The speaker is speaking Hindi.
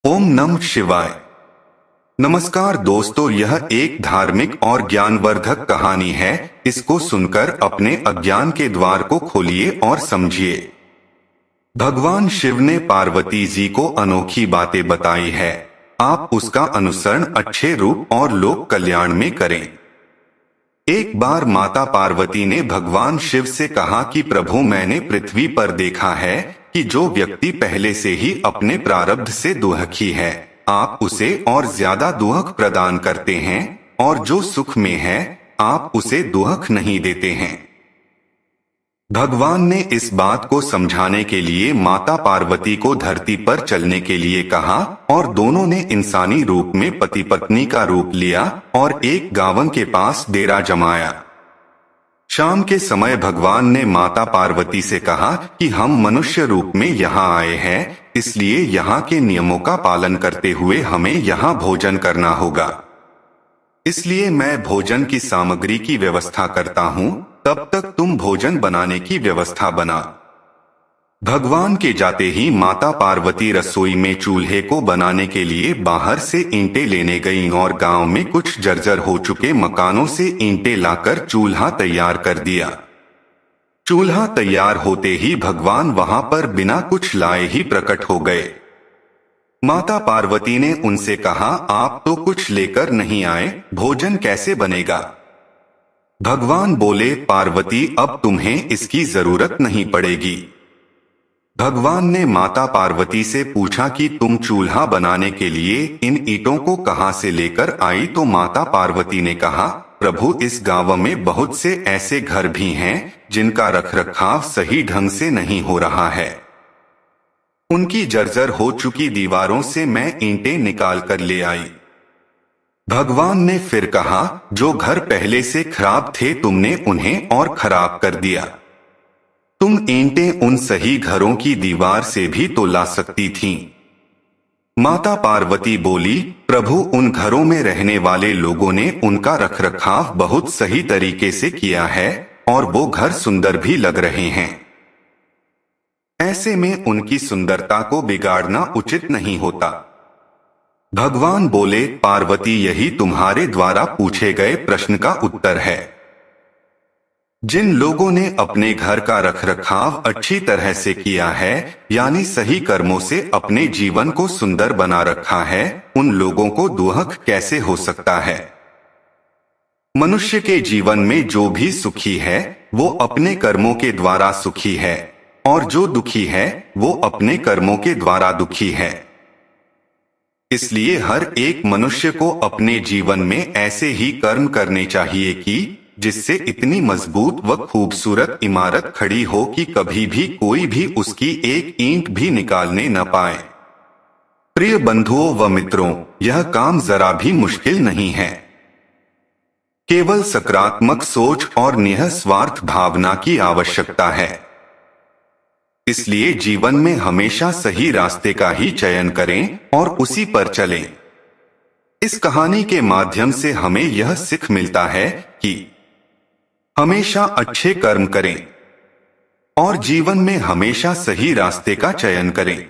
ओम नमः शिवाय। नमस्कार दोस्तों, यह एक धार्मिक और ज्ञानवर्धक कहानी है। इसको सुनकर अपने अज्ञान के द्वार को खोलिए और समझिए। भगवान शिव ने पार्वती जी को अनोखी बातें बताई है। आप उसका अनुसरण अच्छे रूप और लोक कल्याण में करें। एक बार माता पार्वती ने भगवान शिव से कहा कि प्रभु, मैंने पृथ्वी पर देखा है कि जो व्यक्ति पहले से ही अपने प्रारब्ध से दुखी है, आप उसे और ज्यादा दुख प्रदान करते हैं, और जो सुख में है आप उसे दुख नहीं देते हैं। भगवान ने इस बात को समझाने के लिए माता पार्वती को धरती पर चलने के लिए कहा और दोनों ने इंसानी रूप में पति पत्नी का रूप लिया और एक गांव के पास डेरा जमाया। शाम के समय भगवान ने माता पार्वती से कहा कि हम मनुष्य रूप में यहाँ आए हैं, इसलिए यहाँ के नियमों का पालन करते हुए हमें यहाँ भोजन करना होगा। इसलिए मैं भोजन की सामग्री की व्यवस्था करता हूँ, तब तक तुम भोजन बनाने की व्यवस्था बना। भगवान के जाते ही माता पार्वती रसोई में चूल्हे को बनाने के लिए बाहर से ईंटें लेने गईं और गांव में कुछ जर्जर हो चुके मकानों से ईंटें लाकर चूल्हा तैयार कर दिया। चूल्हा तैयार होते ही भगवान वहां पर बिना कुछ लाए ही प्रकट हो गए। माता पार्वती ने उनसे कहा, आप तो कुछ लेकर नहीं आए, भोजन कैसे बनेगा? भगवान बोले, पार्वती, अब तुम्हें इसकी जरूरत नहीं पड़ेगी। भगवान ने माता पार्वती से पूछा कि तुम चूल्हा बनाने के लिए इन ईंटों को कहां से लेकर आई? तो माता पार्वती ने कहा, प्रभु, इस गांव में बहुत से ऐसे घर भी हैं जिनका रखरखाव सही ढंग से नहीं हो रहा है। उनकी जर्जर हो चुकी दीवारों से मैं ईंटें निकाल कर ले आई। भगवान ने फिर कहा, जो घर पहले से खराब थे तुमने उन्हें और खराब कर दिया। तुम ईंटें उन सही घरों की दीवार से भी तो ला सकती थीं। माता पार्वती बोली, प्रभु, उन घरों में रहने वाले लोगों ने उनका रखरखाव बहुत सही तरीके से किया है और वो घर सुंदर भी लग रहे हैं। ऐसे में उनकी सुंदरता को बिगाड़ना उचित नहीं होता। भगवान बोले, पार्वती, यही तुम्हारे द्वारा पूछे गए प्रश्न का उत्तर है। जिन लोगों ने अपने घर का रखरखाव अच्छी तरह से किया है, यानी सही कर्मों से अपने जीवन को सुंदर बना रखा है, उन लोगों को दुख कैसे हो सकता है? मनुष्य के जीवन में जो भी सुखी है वो अपने कर्मों के द्वारा सुखी है, और जो दुखी है वो अपने कर्मों के द्वारा दुखी है। इसलिए हर एक मनुष्य को अपने जीवन में ऐसे ही कर्म करने चाहिए कि जिससे इतनी मजबूत व खूबसूरत इमारत खड़ी हो कि कभी भी कोई भी उसकी एक ईंट भी निकालने न पाए। प्रिय बंधुओं व मित्रों, यह काम जरा भी मुश्किल नहीं है। केवल सकारात्मक सोच और निस्वार्थ भावना की आवश्यकता है। इसलिए जीवन में हमेशा सही रास्ते का ही चयन करें और उसी पर चलें। इस कहानी के माध्यम से हमें यह सीख मिलता है कि हमेशा अच्छे कर्म करें और जीवन में हमेशा सही रास्ते का चयन करें।